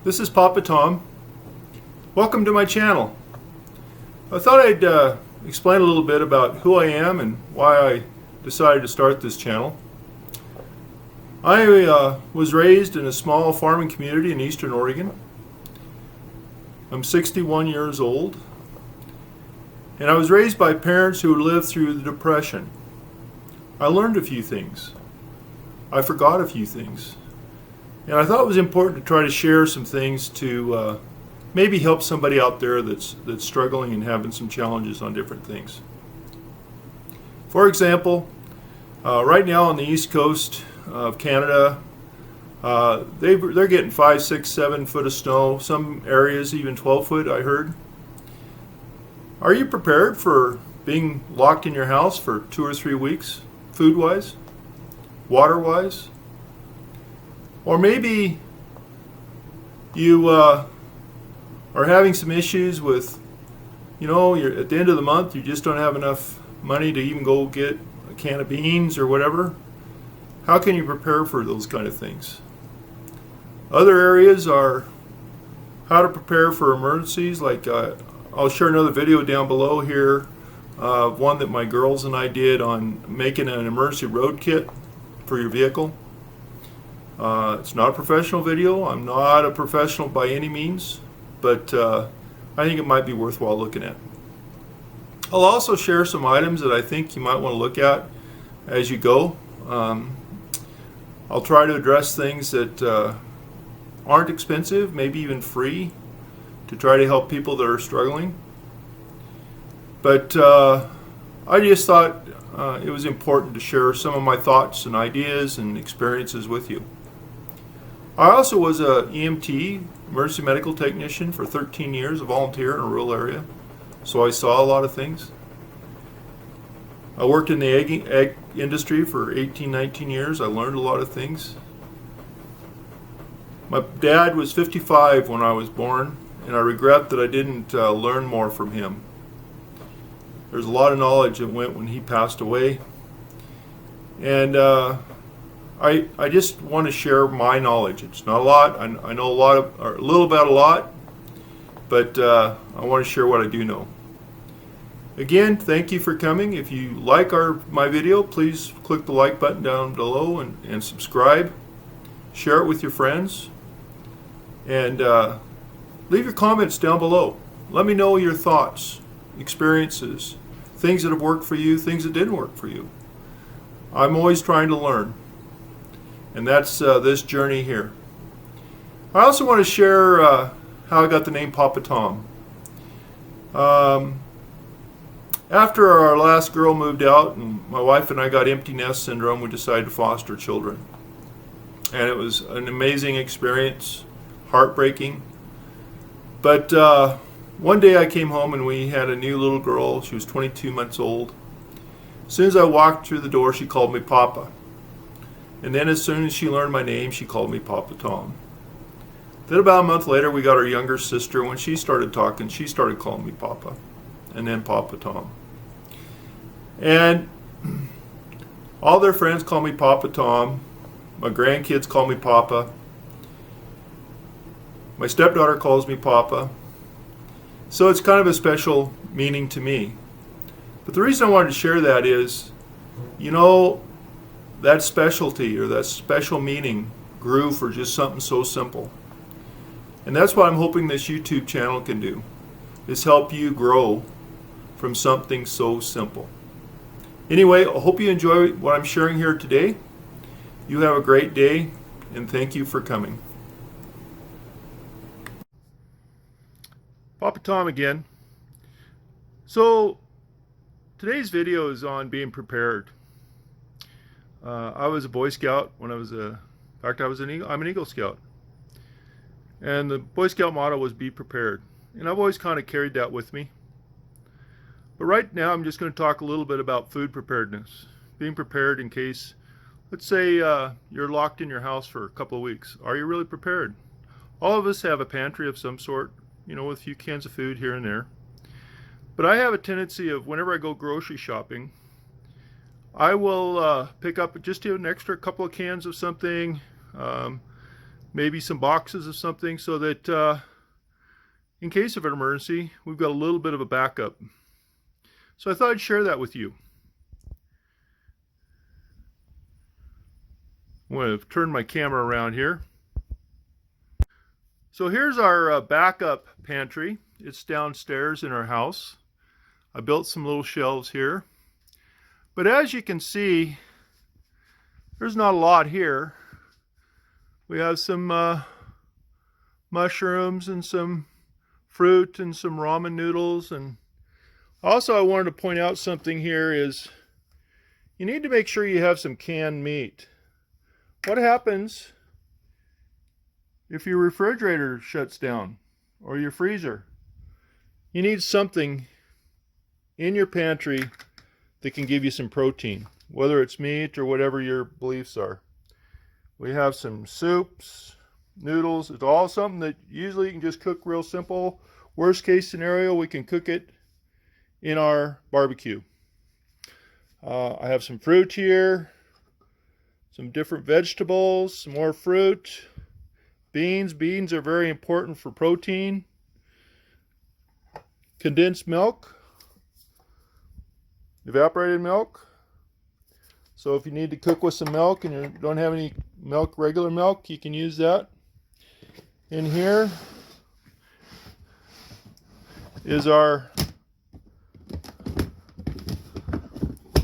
This is Papa Tom. Welcome to my channel. I thought I'd explain a little bit about who I am and why I decided to start this channel. I was raised in a small farming community in eastern Oregon. I'm 61 years old, and I was raised by parents who lived through the Depression. I learned a few things. I forgot a few things. And I thought it was important to try to share some things to maybe help somebody out there that's struggling and having some challenges on different things. For example, right now on the east coast of Canada, they're getting 5, 6, 7 foot of snow. Some areas even 12 foot, I heard. Are you prepared for being locked in your house for 2 or 3 weeks, food-wise, water-wise? Or maybe you are having some issues with, you're at the end of the month, you just don't have enough money to even go get a can of beans or whatever. How can you prepare for those kind of things? Other areas are how to prepare for emergencies. Like I'll share another video down below here, one that my girls and I did on making an emergency road kit for your vehicle. It's not a professional video. I'm not a professional by any means, but I think it might be worthwhile looking at. I'll also share some items that I think you might want to look at as you go. I'll try to address things that aren't expensive, maybe even free, to try to help people that are struggling. But I just thought it was important to share some of my thoughts and ideas and experiences with you. I also was a EMT, emergency medical technician, for 13 years, a volunteer in a rural area, so I saw a lot of things. I worked in the egg industry for 18, 19 years. I learned a lot of things. My dad was 55 when I was born, and I regret that I didn't learn more from him. There's a lot of knowledge that went when he passed away, and I just want to share my knowledge. It's not a lot. I know a little about a lot, but I want to share what I do know. Again, thank you for coming. If you like my video, please click the like button down below and subscribe. Share it with your friends, and leave your comments down below. Let me know your thoughts, experiences, things that have worked for you, things that didn't work for you. I'm always trying to learn. And that's this journey here. I also want to share how I got the name Papa Tom. After our last girl moved out and my wife and I got empty nest syndrome, we decided to foster children. And it was an amazing experience, heartbreaking. But one day I came home and we had a new little girl. She was 22 months old. As soon as I walked through the door, she called me Papa. And then as soon as she learned my name, she called me Papa Tom. Then about a month later, we got our younger sister. When she started talking, she started calling me Papa. And then Papa Tom. And all their friends call me Papa Tom. My grandkids call me Papa. My stepdaughter calls me Papa. So it's kind of a special meaning to me. But the reason I wanted to share that is, that specialty or that special meaning grew for just something so simple. And that's what I'm hoping this YouTube channel can do, is help you grow from something so simple. Anyway, I hope you enjoy what I'm sharing here today. You have a great day, and thank you for coming. Papa Tom again. So today's video is on being prepared. I was a Boy Scout when I'm an Eagle Scout. And the Boy Scout motto was be prepared. And I've always kind of carried that with me. But right now I'm just going to talk a little bit about food preparedness. Being prepared in case, let's say you're locked in your house for a couple of weeks. Are you really prepared? All of us have a pantry of some sort, with a few cans of food here and there. But I have a tendency of, whenever I go grocery shopping, I will pick up just an extra couple of cans of something, maybe some boxes of something so that in case of an emergency, we've got a little bit of a backup. So I thought I'd share that with you. I'm going to turn my camera around here. So here's our backup pantry. It's downstairs in our house. I built some little shelves here. But as you can see, there's not a lot here. We have some mushrooms and some fruit and some ramen noodles. And also I wanted to point out something here is you need to make sure you have some canned meat. What happens if your refrigerator shuts down or your freezer? You need something in your pantry that can give you some protein, whether it's meat or whatever your beliefs are. We have some soups, noodles. It's all something that usually you can just cook real simple. Worst case scenario, we can cook it in our barbecue. I have some fruit here, some different vegetables, some more fruit, beans. Beans are very important for protein. Condensed milk, evaporated milk. So if you need to cook with some milk and you don't have any milk, regular milk, you can use that. In here is our,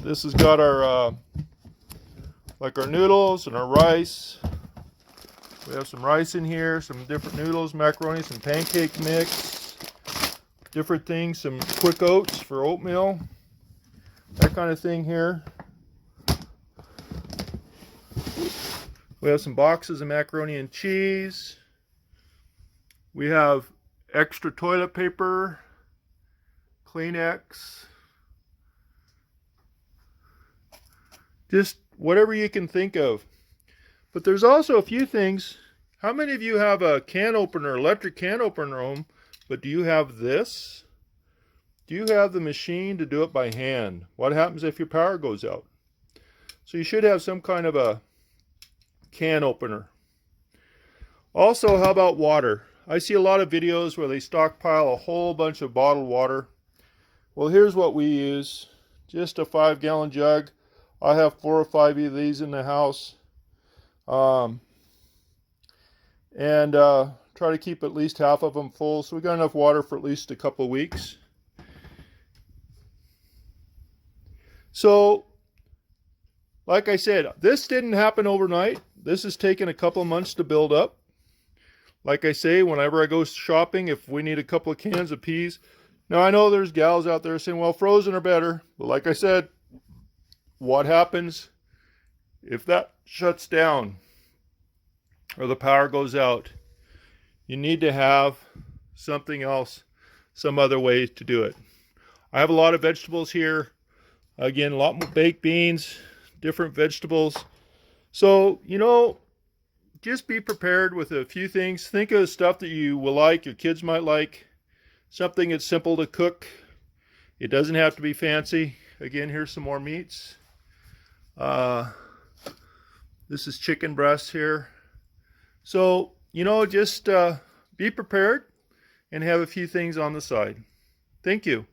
this has got our like our noodles and our rice. We have some rice in here, some different noodles, macaroni, some pancake mix, different things, some quick oats for oatmeal, that kind of thing here. We have some boxes of macaroni and cheese. We have extra toilet paper, Kleenex, just whatever you can think of. But there's also a few things. How many of you have a can opener, electric can opener home, but do you have this? Do you have the machine to do it by hand? What happens if your power goes out? So you should have some kind of a can opener. Also, how about water? I see a lot of videos where they stockpile a whole bunch of bottled water. Well, here's what we use. Just a 5-gallon jug. I have 4 or 5 of these in the house. Try to keep at least half of them full, so we got enough water for at least a couple of weeks. So, like I said, this didn't happen overnight. This has taken a couple of months to build up. Like I say, whenever I go shopping, if we need a couple of cans of peas. Now, I know there's gals out there saying, well, frozen are better. But like I said, what happens if that shuts down or the power goes out? You need to have something else, some other way to do it. I have a lot of vegetables here. Again, a lot more baked beans, different vegetables. So, you know, just be prepared with a few things. Think of stuff that you will like, your kids might like. Something that's simple to cook. It doesn't have to be fancy. Again, here's some more meats. This is chicken breasts here. So, you know, just be prepared and have a few things on the side. Thank you.